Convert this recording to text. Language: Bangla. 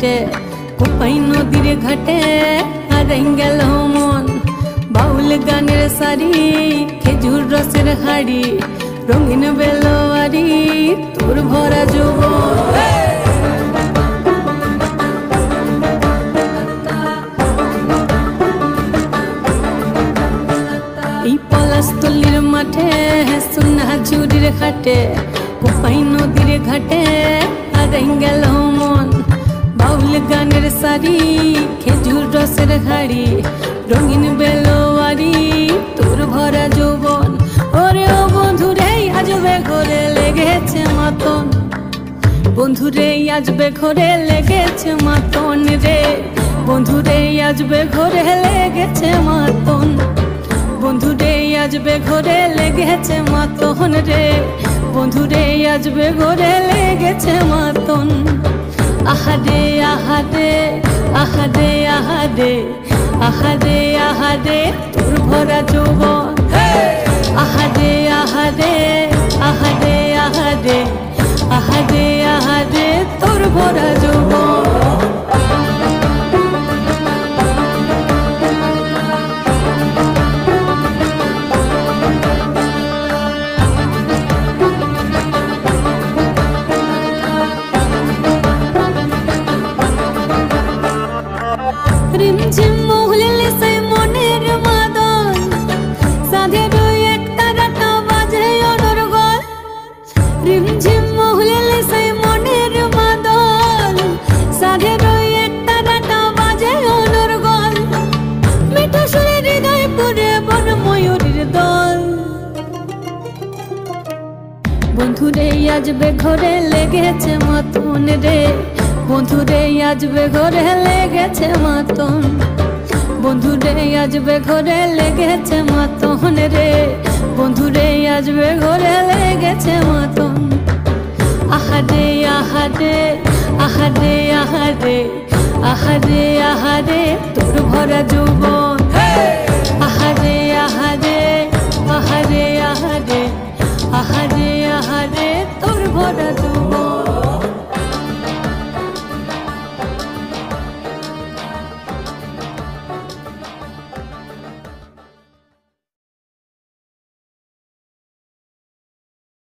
হাটে কোপাই নদীর ঘাটে হারাই গেল মন বাউল গানের সারি খেজুর রসের হাড়ি রঙিন বেলোয়ারি তোর ভরা যৌবন এই পলাশতলির মাঠে সোনা ঝুরির ঘাটে কোপাই নদীর ঘাটে হারাই গেল মন বাউল গানের সারি খেজুর রসের হাড়ি রঙিন বেলোয়ারি তোর ভরা যৌবন ওরে ও বন্ধুরে আজবে ঘরে লেগেছে মাতন বন্ধুরে আজবে ঘরে লেগেছে মাতন রে বন্ধুরে আজবে ঘরে লেগেছে মাতন বন্ধুরে আজবে ঘরে লেগেছে মাতন রে বন্ধুরে আজবে ঘরে লেগেছে মাতন আহারে আহারে আহারে আহারে আহারে আহারে তোর ভরা যৌবন আহারে আহারে আহারে আহারে আহারে আহারে তোর ভরা যৌবন রিমঝিম মহুলে সে মনের মাদন সাধের এক তারাটা বাজে অনর্গল রিমঝিম মহুলে সে মনের মাদন সাধের এক তারাটা বাজে অনর্গল মিঠা সুরে হৃদয় পুরে বন ময়ূরীর দল বন্ধুরে আজবে ঘরে লেগেছে মাতন রে বন্ধুরে আজবে ঘরে লেগেছে মাতন বন্ধুরে আজবে ঘরে লেগেছে মাতন রে বন্ধুরে আজবে ঘরে লেগেছে মাতন আহারে আহারে আহারে আহারে আহারে আহারে তোর ভরা যৌবন